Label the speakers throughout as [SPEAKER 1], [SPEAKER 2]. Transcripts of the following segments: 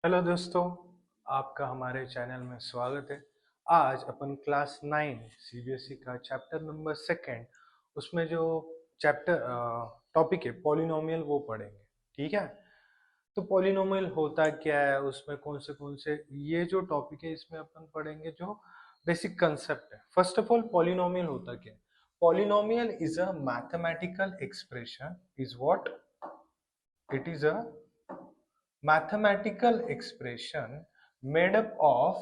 [SPEAKER 1] Hello दोस्तों, आपका हमारे चैनल में स्वागत है। आज अपन क्लास 9 सीबीएसई का चैप्टर नंबर सेकंड, उसमें जो चैप्टर टॉपिक है पॉलिनोमियल वो पढ़ेंगे। ठीक है, तो पॉलिनोमियल होता क्या है, उसमें कौन से ये जो टॉपिक है इसमें अपन पढ़ेंगे जो बेसिक कंसेप्ट है। फर्स्ट ऑफ ऑल, पॉलिनोमियल होता क्या है? Polynomial is a mathematical expression, is what it is a mathematical expression made up of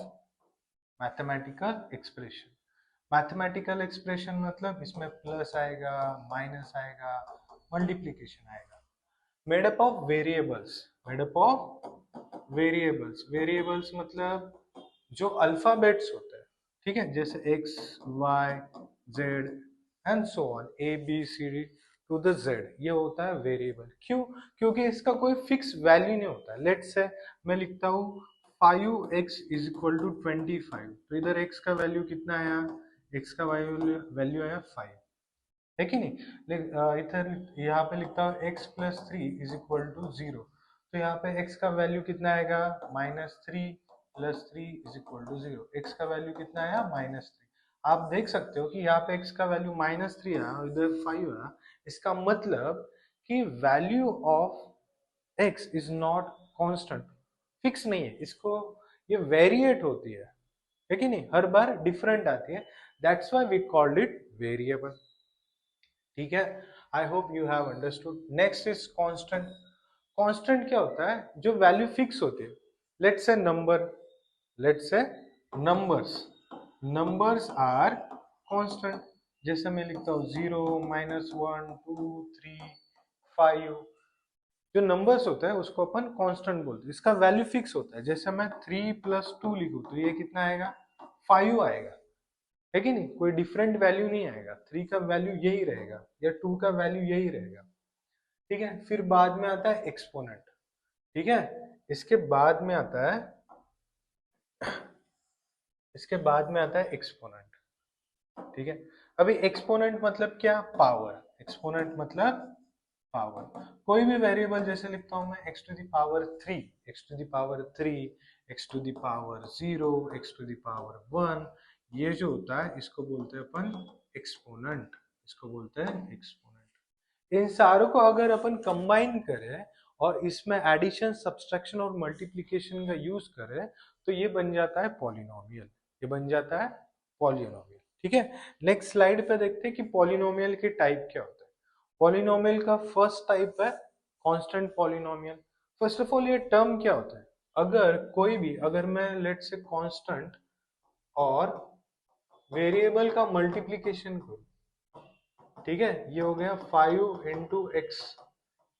[SPEAKER 1] mathematical expression मतलब इसमें प्लस आएगा, माइनस आएगा, मल्टीप्लीकेशन आएगा। मेड अप ऑफ वेरिएबल्स मतलब जो अल्फाबेट्स होते हैं। ठीक है, जैसे X, Y, Z and so on, A B C D to the Z, ये होता है वेरिएबल। क्यों? क्योंकि इसका कोई फिक्स वैल्यू नहीं होता। लेट्स से मैं लिखता हूँ 5x इज इक्वल टू 25, तो इधर x का वैल्यू कितना आया? x का वैल्यू आया 5, है कि नहीं? इधर यहाँ पे लिखता हूँ x+3 इज इक्वल टू 0, तो यहाँ पे x का वैल्यू कितना आएगा? -3 + 3 इज इक्वल टू 0। x का वैल्यू कितना आया? -3। आप देख सकते हो कि यहाँ पे x का वैल्यू -3 आया और इधर 5 आया। इसका मतलब कि value of x is not constant, fix नहीं है इसको, ये वेरिएट होती है कि नहीं? हर बार डिफरेंट आती है। That's why we called it variable. ठीक है, I hope you have understood. Next is constant. Constant क्या होता है? जो वैल्यू फिक्स होती है। Let's say number, let's say numbers, numbers are constant. जैसे मैं लिखता हूँ 0, -1, 2, 3, 5, जो नंबर्स होता है उसको अपन कांस्टेंट बोलते हैं। इसका वैल्यू फिक्स होता है। जैसे मैं 3 + 2 लिखूं तो ये कितना आएगा? 5 आएगा, है कि नहीं? कोई डिफरेंट वैल्यू नहीं आएगा। 3 का वैल्यू यही रहेगा या 2 का वैल्यू यही रहेगा। ठीक है, फिर बाद में आता है एक्सपोनेंट। ठीक है, इसके बाद में आता है इसके बाद में आता है एक्सपोनेंट। ठीक है, अभी एक्सपोनेंट मतलब क्या? पावर। एक्सपोनेंट मतलब पावर। कोई भी वेरिएबल जैसे लिखता हूं मैं x⁻3, x⁻3, x⁻0, x⁻1, ये जो होता है इसको बोलते हैं अपन एक्सपोनेंट। इसको बोलते हैं एक्सपोनेंट। इन सारों को अगर अपन कंबाइन करें और इसमें एडिशन, सब्सट्रैक्शन और मल्टीप्लिकेशन का यूज करें तो ये बन जाता है पॉलिनोमियल। ये बन जाता है पॉलिनोमियल। ठीक है, नेक्स्ट स्लाइड पे देखते हैं कि पॉलिनोमियल के टाइप क्या होते हैं। पॉलिनोमियल का फर्स्ट टाइप है constant polynomial. First of all, ये टर्म क्या होता है? अगर कोई भी, अगर मैं लेट से कांस्टेंट और वेरिएबल का मल्टीप्लिकेशन करूं, ठीक है, ये हो गया 5 × x,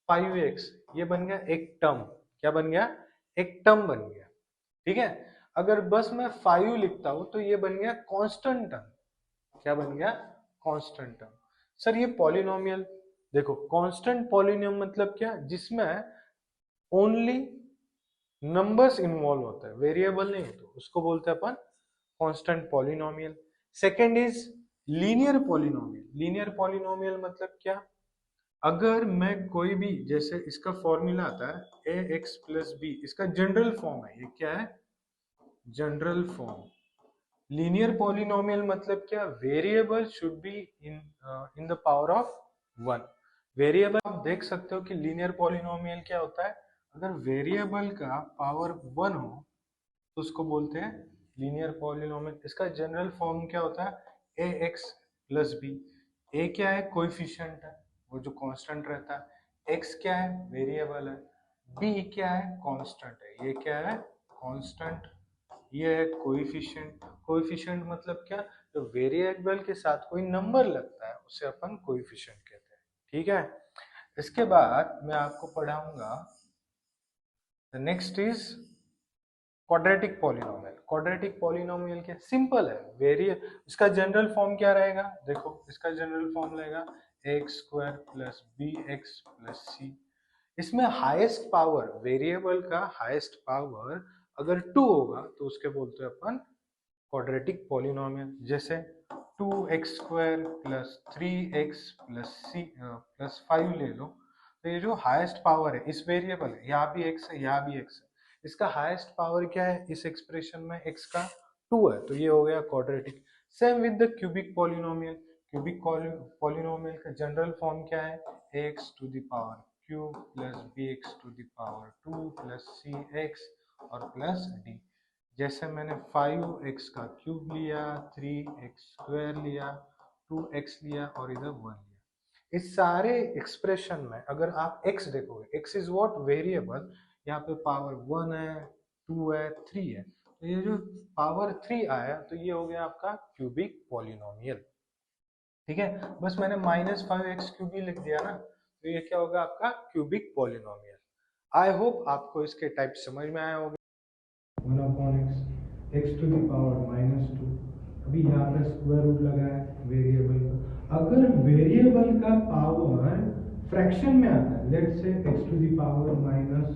[SPEAKER 1] 5x, ये बन गया एक टर्म। क्या बन गया? एक टर्म बन गया। ठीक है, अगर बस मैं 5 लिखता हूं तो ये बन गया कांस्टेंट टर्म। क्या बन गया? Constant term. सर ये पॉलिनोमियल, देखो कांस्टेंट पॉलिनोमियल मतलब क्या? जिसमें ओनली नंबर्स इन्वॉल्व होता है, वेरिएबल नहीं होता, उसको बोलते हैं अपन constant polynomial. Second is linear polynomial. Linear polynomial मतलब क्या? अगर मैं कोई भी, जैसे इसका फॉर्मूला आता है ax + b, इसका जनरल फॉर्म है। ये क्या है? General form. लीनियर पॉलिनोमियल मतलब क्या? Variable should be in in the power of 1। Variable आप देख सकते हो कि लीनियर पॉलिनोमियल क्या होता है? अगर वेरिएबल का पावर 1 हो तो उसको बोलते हैं लीनियर पॉलिनोमियल। इसका जनरल फॉर्म क्या होता है? ax + b। a क्या है? कोएफिशिएंट है, वो जो कांस्टेंट रहता है। x क्या है? वेरिएबल है। b क्या है? कांस्टेंट है। ये क्या है? कांस्टेंट। ये है कोएफिशिएंट। कोएफिशिएंट मतलब क्या? जो वेरिएबल के साथ कोई नंबर लगता है उसे अपन कोएफिशिएंट कहते हैं। ठीक है, इसके बाद मैं आपको पढ़ाऊंगा, the next is quadratic polynomial. Quadratic polynomial क्या? सिंपल है। वेरिए इसका जनरल फॉर्म क्या रहेगा? देखो, इसका जनरल फॉर्म रहेगा x² + bx + c। इसमें हाईएस्ट पावर, वेरिएबल का हाईएस्ट पावर अगर 2 होगा तो उसके बोलते हैं अपन क्वाड्रेटिक पॉलिनोमियल। जैसे 2x² + 3x + 5 ले लो, तो ये जो हाईएस्ट पावर है इस वेरिएबल है, यहाँ भी x है, यहाँ भी x है, इसका हाईएस्ट पावर क्या है इस एक्सप्रेशन में, x का 2 है, तो ये हो गया quadratic. Same with the cubic polynomial, cubic polynomial का जनरल फॉर्म क्या है, x to the power cube plus bx to the power 2 plus cx और प्लस d। जैसे मैंने 5x का क्यूब लिया, 3x स्क्वायर लिया, 2x लिया और इधर 1 लिया। इस सारे एक्सप्रेशन में अगर आप x देखोगे, x इज व्हाट, वेरिएबल, यहाँ पे पावर 1 है, 2 है, 3 है, तो ये जो पावर 3 आया तो ये हो गया आपका क्यूबिक पॉलिनोमियल। ठीक है, बस मैंने -5x क्यूब ही लिख दिया ना, तो ये क्या होगा आपका क्यूबिक पॉलिनोमियल। आई होप आपको इसके टाइप समझ में आया होगा। 1/x, x to the power -2, अभी यहाँ पे स्क्वायर रूट लगा है वेरिएबल का। अगर वेरिएबल का पावर फ्रैक्शन में आता है, लेट्स से x टू द पावर -1/2,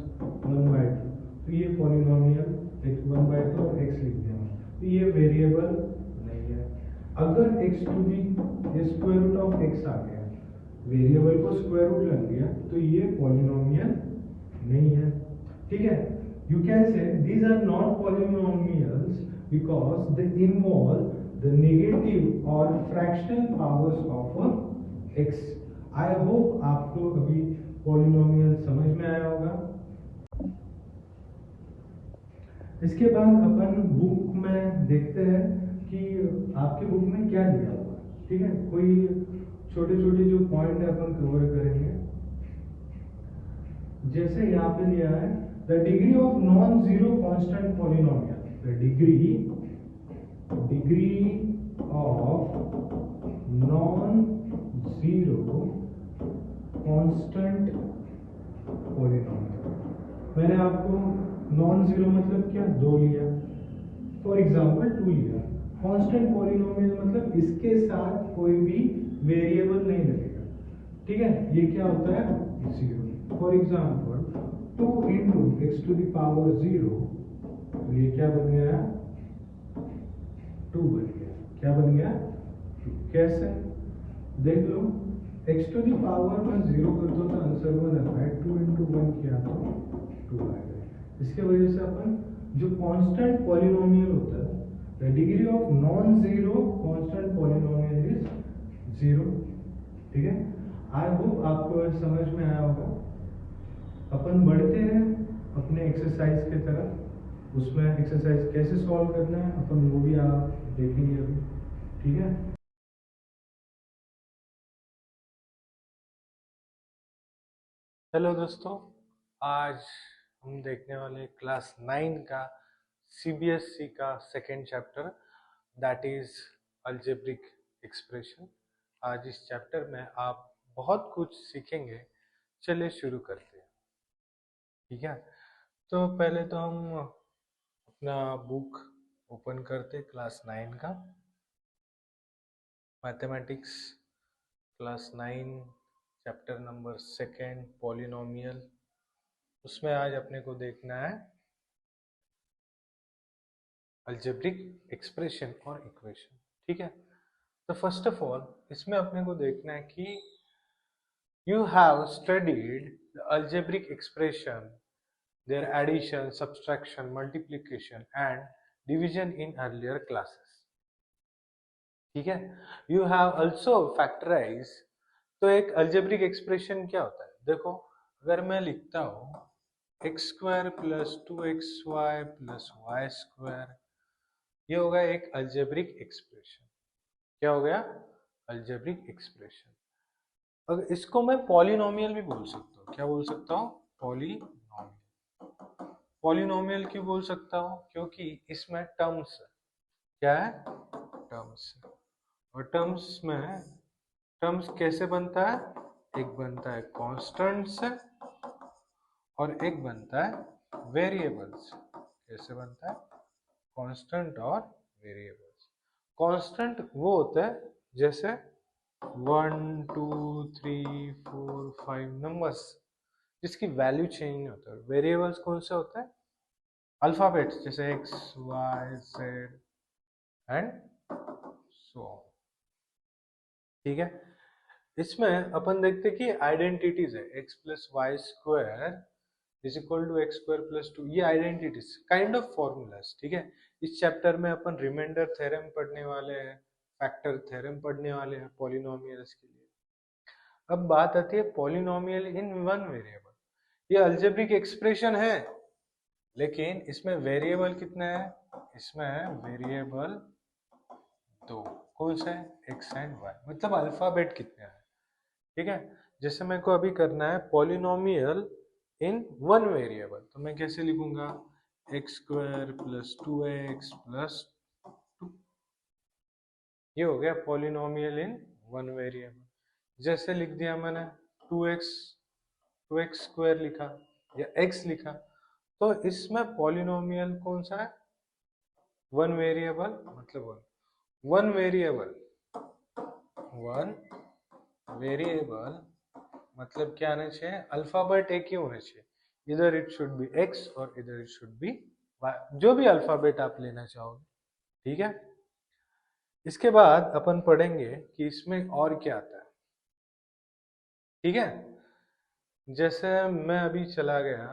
[SPEAKER 1] तो ये पॉलिनोमियल x1/2 और x लिख दिया, तो ये वेरिएबल नहीं है। अगर x to the square root of x आ गया, वेरिएबल को स्क्वायर रूट लग गया, तो ये पॉलिनोमियल नहीं है। ठीक है, you can say these are not polynomials because they involve the negative or fractional powers of x. I hope आपको अभी polynomial समझ में आया होगा। इसके बाद अपन बुक में देखते हैं कि आपके बुक में क्या दिया हुआ है। ठीक है, कोई छोटे छोटे जो पॉइंट है अपन कवर करेंगे। जैसे यहाँ पे लिया है the degree of non-zero constant polynomial, the degree of non-zero constant polynomial। मैंने आपको नॉन जीरो मतलब क्या, 2 लिया, फॉर एग्जांपल 2 लिया। कांस्टेंट पॉलिनोमियल मतलब इसके साथ कोई भी वेरिएबल नहीं लगेगा। ठीक है, ये क्या होता है, 0। For example 2 into X to the power 0, तो ये क्या बन गया, 2 बन गया। क्या बन गया, 2। कैसे, देख लो, एक्स टू द पावर में 0 कर दो तो आंसर 1 आता है, 2 इंटू 1 किया तो 2 आएगा। इसके वजह से अपन जो कांस्टेंट पॉलिनोमियल होता है, the degree of non zero constant polynomial is 0। ठीक है, आई होप आपको समझ में आया होगा। अपन बढ़ते हैं अपने एक्सरसाइज की तरफ। उसमें एक्सरसाइज कैसे सॉल्व करना है अपन वो भी आप देखेंगे अभी। ठीक है, हेलो दोस्तों, आज हम देखने वाले क्लास 9 का सीबीएसई का second chapter, that is algebraic expression. आज इस चैप्टर में आप बहुत कुछ सीखेंगे। चलिए शुरू करते हैं। ठीक है, तो पहले तो हम अपना बुक ओपन करते, क्लास 9 का mathematics, class 9 chapter number 2 polynomial. उसमें आज अपने को देखना है अलजेब्रिक एक्सप्रेशन और इक्वेशन। ठीक है, तो फर्स्ट ऑफ ऑल इसमें अपने को देखना है कि you have studied the algebraic expression, their addition, subtraction, multiplication and division in earlier classes. ठीक है, you have also factorized। तो एक algebraic expression क्या होता है, देखो अगर मैं लिखता हूँ x square plus 2xy plus Y square, ये होगा एक algebraic expression। क्या हो गया, algebraic expression। अगर इसको मैं पॉलिनोमियल भी बोल सकता हूँ, क्या बोल सकता हूँ, पॉलिनोमियल। पॉलिनोमियल क्यों बोल सकता हूँ, क्योंकि इसमें टर्म्स है। क्या है, टर्म्स। और टर्म्स में, टर्म्स कैसे बनता है, एक बनता है कांस्टेंट से और एक बनता है वेरिएबल्स। कैसे बनता है, कांस्टेंट और वेरिएबल्स। कांस्टेंट वो होता है जैसे 1 2 3 4 5 नंबर्स जिसकी वैल्यू चेंज नहीं होता। वेरिएबल्स कौन से होते हैं, अल्फाबेट्स जैसे x y z and so on. ठीक है, इसमें अपन देखते कि आइडेंटिटीज है, x plus Y square is equal to X square plus 2, ये आइडेंटिटीज काइंड ऑफ फॉर्मूलाज, ठीक है। इस चैप्टर में अपन रिमाइंडर थ्योरम पढ़ने वाले हैं, फैक्टर थ्योरम पढ़ने वाले हैं पॉलिनोमियल्स के लिए। अब बात आती है पॉलिनोमियल इन वन वेरिएबल। ये अलजेब्रिक एक्सप्रेशन है, लेकिन इसमें वेरिएबल कितने हैं? इसमें वेरिएबल दो। कौन से? एक्स एंड वाई, मतलब अल्फाबेट कितने हैं, ठीक है। जैसे मेरे को अभी करना है पॉलिनोमियल इन वन वेरिएबल, तो मैं कैसे लिखूंगा? X square plus 2x plus 2, ये हो गया पॉलिनोमियल इन वन वेरिएबल। जैसे लिख दिया मैंने 2x, 2x स्क्वायर लिखा या x लिखा, तो इसमें पॉलिनोमियल कौन सा है? वन वेरिएबल, मतलब वन वेरिएबल, वन वेरिएबल मतलब क्या आना चाहिए? अल्फाबेट एक ही होने चाहिए, इधर इट शुड बी एक्स और इधर इट शुड बी वाई, जो भी अल्फाबेट आप लेना चाहोगे, ठीक है। इसके बाद अपन पढ़ेंगे कि इसमें और क्या आता है, ठीक है। जैसे मैं अभी चला गया,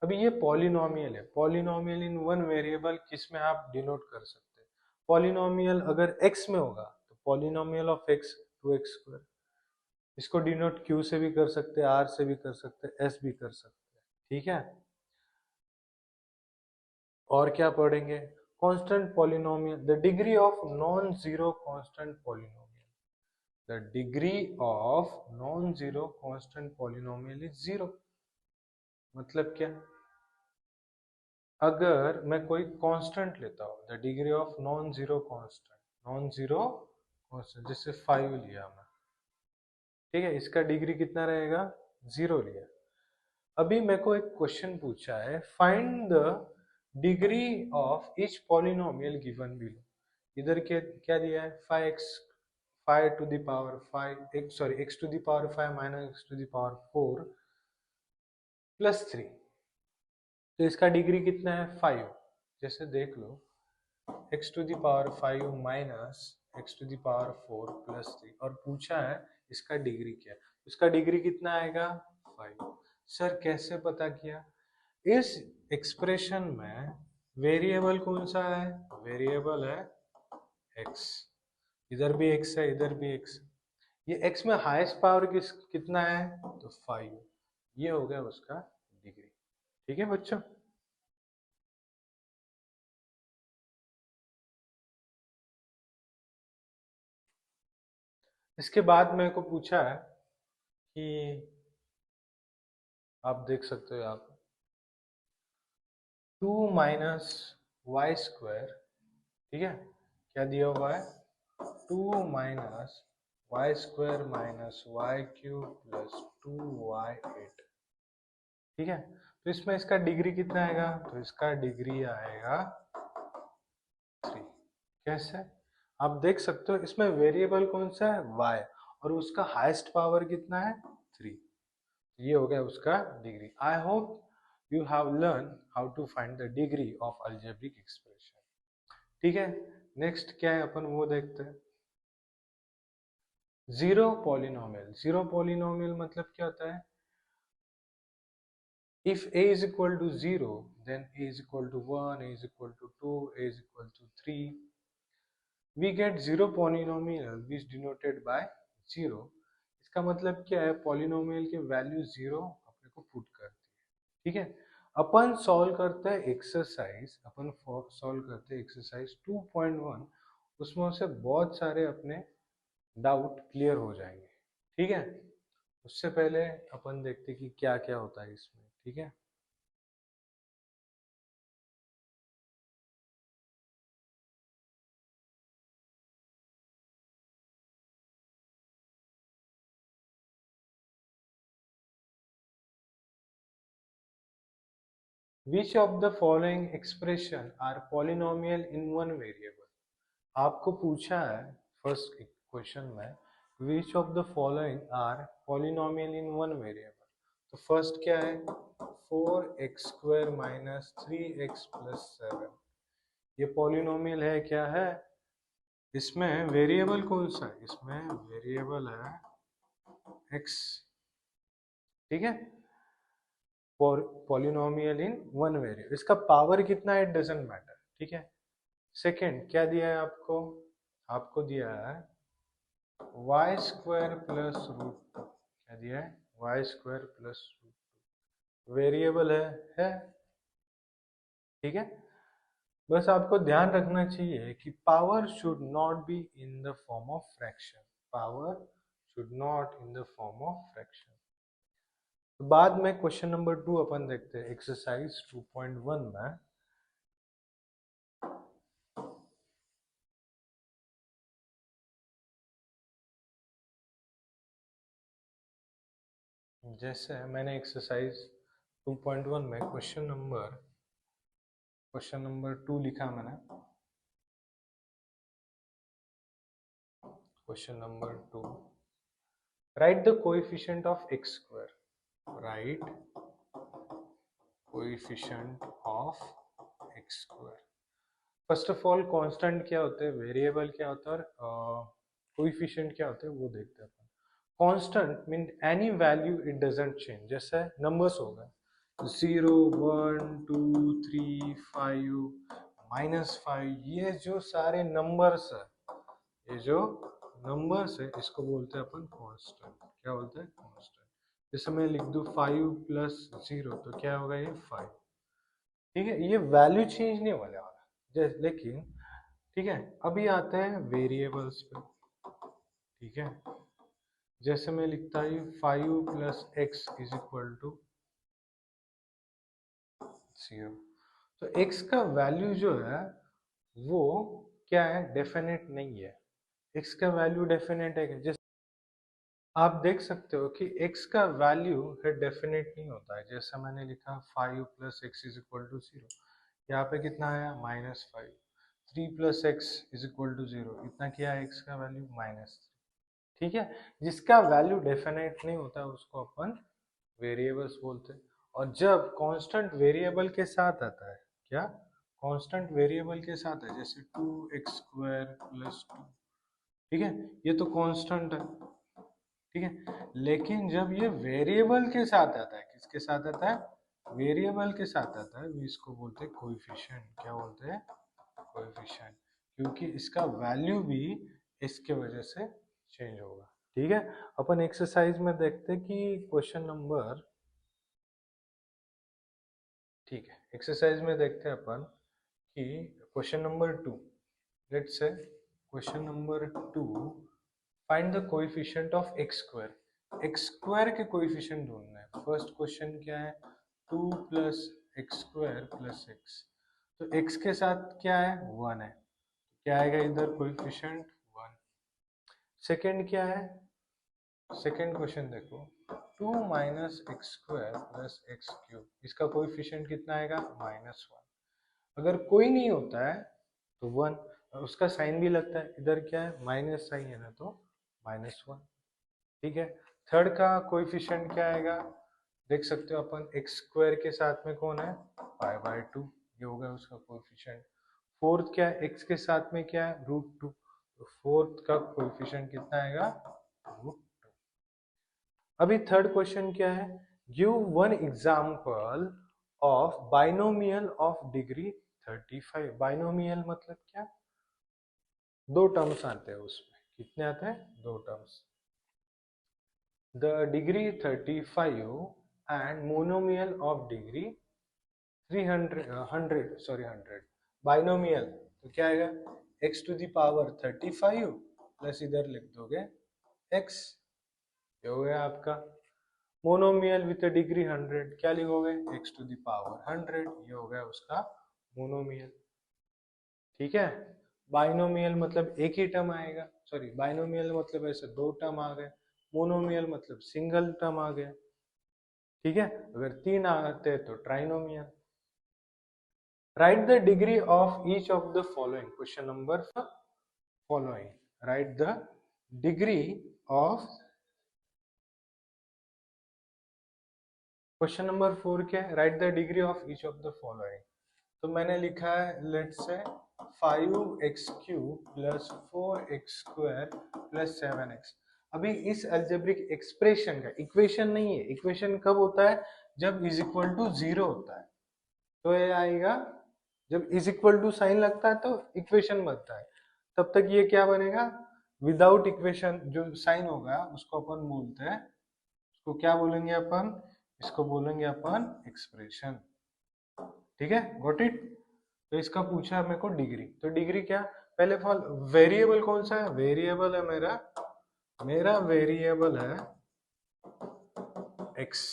[SPEAKER 1] अभी ये पॉलिनोमियल है, पॉलिनोमियल इन वन वेरिएबल किस में आप डिनोट कर सकते हैं? पॉलिनोमियल अगर x में होगा तो polynomial of x 2x square, इसको डिनोट q से भी कर सकते हैं, r से भी कर सकते हैं, s भी कर सकते हैं, ठीक है। और क्या पढ़ेंगे? Constant polynomial, the degree of non zero constant polynomial, the degree of non zero constant polynomial is zero. मतलब क्या? अगर मैं कोई कांस्टेंट लेता हूँ, the degree of non zero constant, non zero constant, जैसे 5 लिया मैं, ठीक है, इसका डिग्री कितना रहेगा? 0 लिया। अभी मेरे को एक क्वेश्चन पूछा है, find the degree of each polynomial given below. इधर क्या क्या दिया है? 5x, 5 to the power 5 x, sorry x to the power 5 minus x to the power 4 plus 3, तो इसका डिग्री कितना है? 5। जैसे देख लो, x to the power 5 minus x to the power 4 plus 3, और पूछा है इसका डिग्री क्या है, इसका डिग्री कितना आएगा? 5। सर कैसे पता किया? इस एक्सप्रेशन में वेरिएबल कौन सा है? वेरिएबल है x, इधर भी x है, इधर भी x। ये x में हाईएस्ट पावर कितना है? तो 5। ये हो गया उसका डिग्री, ठीक है बच्चों। इसके बाद मेरे को पूछा है कि आप देख सकते हो यहाँ पे 2 माइनस वाई स्क्वायर, ठीक है, क्या दिया हुआ है? 2 minus Y square minus Y cube plus 2y8, ठीक है। तो इसमें इसका डिग्री कितना आएगा? तो इसका डिग्री आएगा 3। कैसे? आप देख सकते हो इसमें वेरिएबल कौन सा है? y, और उसका हाईएस्ट पावर कितना है? 3। ये हो गया उसका degree. I hope you have learned how to find the degree of algebraic expression, ठीक है। नेक्स्ट क्या है, अपन वो देखते हैं। जीरो पॉलिनोमियल, जीरो पॉलिनोमियल मतलब क्या होता है? if a is equal to 0, then a is equal to 1, a is equal to 2, a is equal to 3, we get zero polynomial which denoted by 0। इसका मतलब क्या है? पॉलिनोमियल के वैल्यू 0 अपने को पुट करती है, ठीक है। अपन सॉल्व करते हैं एक्सरसाइज, अपन सॉल्व करते हैं एक्सरसाइज 2.1, उसमें से बहुत सारे अपने डाउट क्लियर हो जाएंगे, ठीक है। उससे पहले अपन देखते हैं कि क्या क्या होता है इसमें, ठीक है। Which of the following expression are polynomial in one variable? आपको पूछा है फर्स्ट क्वेश्चन में, which of the following are polynomial in one variable। तो फर्स्ट क्या है? 4x square minus 3x plus 7, ये पॉलिनोमियल है क्या है? इसमें वेरिएबल कौन सा है? इसमें वेरिएबल है x, ठीक है। पॉलिनोमियल इन वन वेरिएबल, इसका पावर कितना है इट डजेंट मैटर, ठीक है। सेकंड क्या दिया है आपको, आपको दिया है Y square plus root two, क्या दिया है Y square plus root two, variable है, ठीक है। बस आपको ध्यान रखना चाहिए कि power should not be in the form of fraction, power should not in the form of fraction. तो बाद में क्वेश्चन नंबर 2 अपन देखते हैं एक्सरसाइज 2.1 में। जैसे मैंने एक्सरसाइज 2.1 में क्वेश्चन नंबर 2 लिखा मैंने, question number 2, right the coefficient of x square, right coefficient of x square. First of all constant क्या होते हैं, वेरिएबल क्या होता है, और कोएफिशिएंट क्या होते हैं वो देखते हैं। Constant mean any value it doesn't change, जैसे नंबर्स हो गए 0 1 2 3 5 -5, ये जो सारे नंबर्स है, ये जो नंबर्स है इसको बोलते हैं अपन कांस्टेंट, क्या बोलते हैं कांस्टेंट। जैसे मैं लिख दूं 5 + 0 तो क्या होगा ये 5, ठीक है, ये वैल्यू चेंज नहीं होने वाला। लेकिन ठीक है, अभी आते हैं वेरिएबल्स पे, ठीक है। जैसे मैं लिखता हूँ 5 + x = 0, तो x का वैल्यू जो है वो क्या है, डेफिनेट नहीं है। x का वैल्यू डेफिनेट है, जैसे आप देख सकते हो कि x का वैल्यू है डेफिनेट नहीं होता है। जैसे मैंने लिखा 5 + x = 0, यहाँ पे कितना आया -5, 3 + x = 0, इतना क्या है x का वैल्यू -3, ठीक है। जिसका वैल्यू डेफिनेट नहीं होता उसको अपन वेरिएबल्स बोलते हैं। और जब कांस्टेंट वेरिएबल के साथ आता है, क्या कांस्टेंट वेरिएबल के साथ है, जैसे 2x² + 2, ठीक है, ये तो कांस्टेंट है, ठीक है। लेकिन जब ये वेरिएबल के साथ आता है, किसके साथ आता है, वेरिएबल के साथ आता है, इसको बोलते हैं कोएफिशिएंट, क्या बोलते हैं कोएफिशिएंट, क्योंकि इसका वैल्यू भी इसके वजह से चेंज होगा, ठीक है। अपन एक्सरसाइज में देखते हैं कि क्वेश्चन नंबर, ठीक है, एक्सरसाइज में देखते हैं अपन कि question number 2, let's say question number 2, find the coefficient of x square, x square के कोएफिशिएंट ढूंढना है। फर्स्ट क्वेश्चन क्या है, 2 + x² + x, तो x के साथ क्या है 1 है, क्या आएगा इधर कोएफिशिएंट 1। सेकंड क्या है, सेकंड क्वेश्चन देखो 2 - x² + x³, इसका कोएफिशिएंट कितना आएगा -1। अगर कोई नहीं होता है तो 1, उसका साइन भी लगता है, इधर क्या है माइनस साइन है ना, तो -1, ठीक है। थर्ड का कोएफिशिएंट क्या आएगा, देख सकते हो अपन x² के साथ में कौन है π/2, ये होगा उसका कोएफिशिएंट। फोर्थ क्या है, x के साथ में क्या है √2, तो फोर्थ का कोएफिशिएंट कितना आएगा √2। अभी थर्ड क्वेश्चन क्या है, give one example of binomial of degree 35। Binomial मतलब क्या, दो टर्म्स आते हैं उसमें, कितने आते हैं, दो terms, the degree 35 and monomial of degree 100। Binomial तो क्या आएगा, x⁵ 35 प्लस इधर लिख दोगे x, ये हो गया आपका। मोनोमियल विथ डिग्री 100 क्या लिखोगे, x⁻100, ये हो गया उसका मोनोमियल, ठीक है। बाइनोमियल मतलब एक ही टर्म आएगा, सॉरी बाइनोमियल मतलब ऐसे दो टर्म आ गए, मोनोमियल मतलब सिंगल टर्म आ गया, ठीक है। अगर तीन आते हैं तो trinomial. Right the degree of each of the following, question number following, right the degree of, question number 4 क्या है, right the degree of each of the following. तो मैंने लिखा है लेट्स से 5x³ + 4x² + 7x। अभी इस अलजेब्रिक एक्सप्रेशन का, इक्वेशन नहीं है, इक्वेशन कब होता है जब इज इक्वल टू 0 होता है तो ये आएगा, जब इज इक्वल टू साइन लगता है तो इक्वेशन बनता है, तब तक ये क्या बनेगा, विदाउट इक्वेशन जो साइन होगा उसको अपन बोलते हैं, उसको क्या बोलेंगे अपन, इसको बोलेंगे अपन एक्सप्रेशन। ठीक है, गॉट इट। तो इसका पूछा मेरे को डिग्री, तो डिग्री क्या, पहले फॉल वेरिएबल कौन सा है, वेरिएबल है मेरा वेरिएबल है x,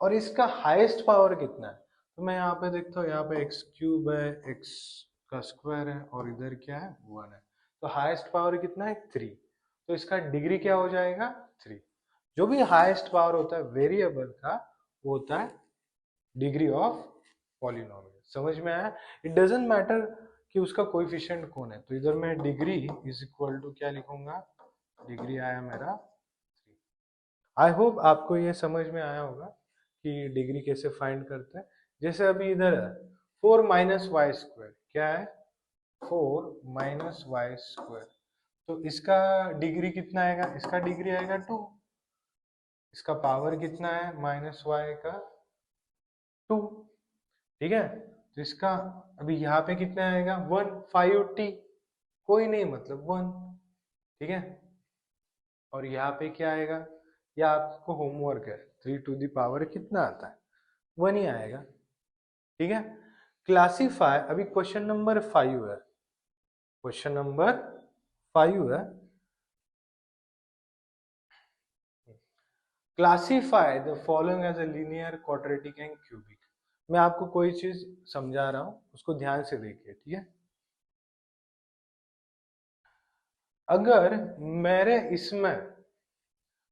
[SPEAKER 1] और इसका हाईएस्ट पावर कितना है, तो मैं यहाँ पे देखता हूँ, यहाँ पे एक्स क्यूब है, एक्स का स्क्वायर है, और इधर क्या है 1 है, तो हाईएस्ट पावर कितना है 3, तो इसका डिग्री क्या हो जाएगा 3। जो भी हाईएस्ट पावर होता है वेरिएबल का वो होता है डिग्री ऑफ पॉलिनोमियल। समझ में आया, इट डजेंट मैटर कि उसका कोएफिशिएंट कौन है, तो इधर मैं डिग्री इज इक्वल टू क्या लिखूंगा, डिग्री आया मेरा 3। आई होप आपको ये समझ में आया होगा कि डिग्री कैसे फाइंड करते हैं। जैसे अभी इधर है 4 माइनस वाई स्क्वायर, क्या है 4 माइनस वाई स्क्वायर, तो इसका डिग्री कितना आएगा, इसका डिग्री आएगा 2, इसका पावर कितना है माइनस वाई का 2। ठीक है, तो इसका अभी यहाँ पे कितना आएगा 1, 5t कोई नहीं मतलब 1। ठीक है, और यहाँ पे क्या आएगा, या आपको होमवर्क है, 3 टू द पावर कितना आता है 1 ही आएगा। ठीक है, क्लासीफाई, अभी क्वेश्चन नंबर 5 है, क्वेश्चन नंबर 5 है, classify the following as a linear, quadratic and cubic. मैं आपको कोई चीज समझा रहा हूं, उसको ध्यान से देखिए। ठीक है, अगर मेरे इसमें,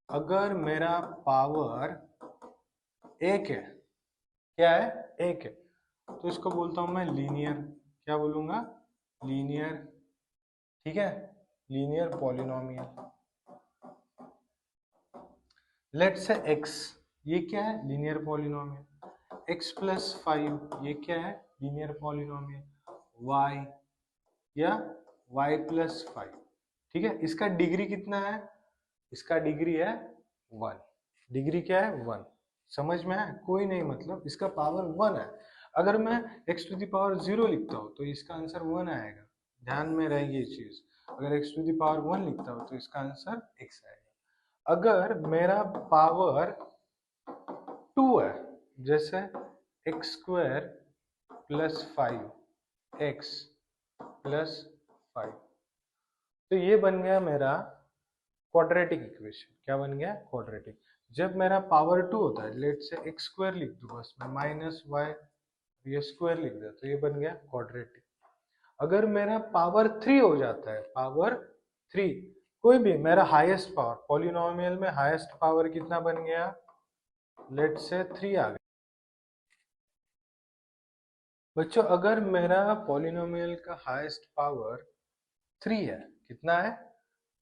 [SPEAKER 1] अगर मेरा पावर 1 है, क्या है 1 है, तो इसको बोलता हूं मैं लीनियर, क्या बोलूंगा लीनियर। ठीक है, linear polynomial. Let's say x, ये क्या है लीनियर पॉलिनोमियल, x प्लस 5 ये क्या है लीनियर पॉलिनोमियल, y या y प्लस 5। ठीक है, इसका डिग्री कितना है, इसका डिग्री है 1, डिग्री क्या है 1। समझ में है, कोई नहीं मतलब इसका पावर 1 है। अगर मैं x टू द पावर 0 लिखता हूँ तो इसका आंसर 1 आएगा, ध्यान में रहेगी ये चीज। अगर x टू द पावर 1 लिखता हूँ तो इसका आंसर x आएगा। अगर मेरा पावर 2 है, जैसे x square plus 5 x plus 5, तो ये बन गया मेरा क्वाड्रेटिक इक्वेशन। क्या बन गया क्वाड्रेटिक। जब मेरा पावर 2 होता है, लेट से एक्स स्क्वायर लिख दूं बस मैं, माइनस वाई ये स्क्वायर लिख दे, तो ये बन गया क्वाड्रेटिक। अगर मेरा पावर 3 हो जाता है, पावर 3 कोई भी मेरा हाईएस्ट पावर, पॉलिनोमियल में हाईएस्ट पावर कितना बन गया, लेट से 3 आ गया। बच्चों अगर मेरा पॉलिनोमियल का हाईएस्ट पावर 3 है, कितना है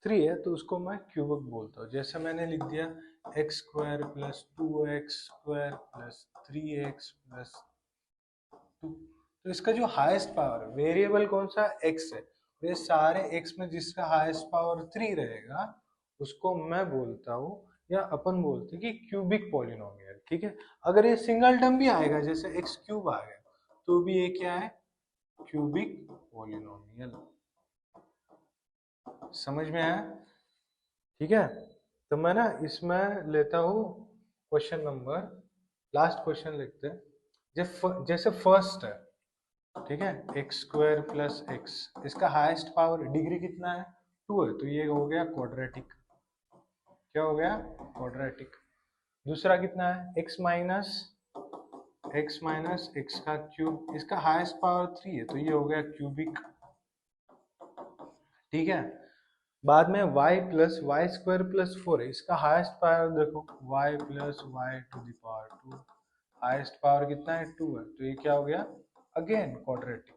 [SPEAKER 1] 3 है, तो उसको मैं क्यूबिक बोलता हूँ। जैसे मैंने लिख दिया x square plus 2x square plus 3x plus 2, तो इसका जो हाईएस्ट पावर है, वेरिएबल कौन सा x है, ये सारे x में जिसका हाईएस्ट पावर 3 रहेगा उसको मैं बोलता हूँ, या अपन बोलते हैं कि क्यूबिक पॉलिनोमियल। ठीक है, अगर ये सिंगल टर्म भी आएगा जैसे x क्यूब आ गया, तो भी ये क्या है क्यूबिक पॉलिनोमियल। समझ में आया। ठीक है, तो मैं ना इसमें लेता हूँ क्वेश्चन नंबर, लास्ट क्वेश्चन लिखते हैं। जैसे फर्स्ट है, ठीक है, एक्स स्क्वायर प्लस एक्स, इसका हाईएस्ट पावर डिग्री कितना है 2 है, तो ये हो गया क्वाड्रेटिक। क्या हो गया क्वाड्रेटिक। दूसरा कितना है एक्स माइनस एक्स का क्यूब, इसका हाईएस्ट पावर 3 है, तो ये हो गया क्यूबिक। ठीक है, बाद में y plus Y square plus 4 है, इसका हाईएस्ट पावर देखो y plus Y to the power 2, highest power कितना है 2 है, तो ये क्या हो गया अगेन क्वाड्रेटिक।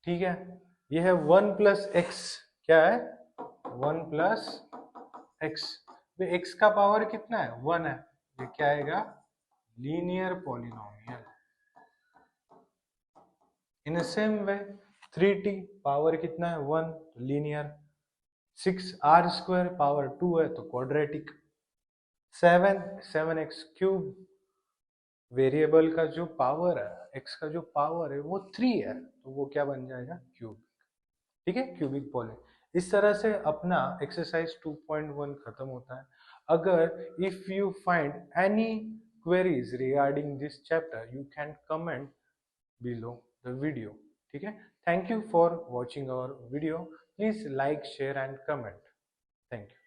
[SPEAKER 1] ठीक है, ये है 1 प्लस एक्स, क्या है 1 प्लस एक्स, एक्स का पावर कितना है 1 है, ये क्या आएगा linear polynomial. In same way 3t power कितना है 1, लीनियर। 6r स्क्वायर पावर 2 है तो quadratic. Seven x cube variable का जो पावर है, एक्स का जो पावर है वो 3 है, तो वो क्या बन जाएगा, क्यूब। ठीक है, क्यूबिक पॉली। इस तरह से अपना एक्सरसाइज 2.1 खत्म होता है। अगर if you find any queries regarding this chapter, you can comment below the video. ठीक है, thank you for watching our video. Please like, share and comment. Thank you.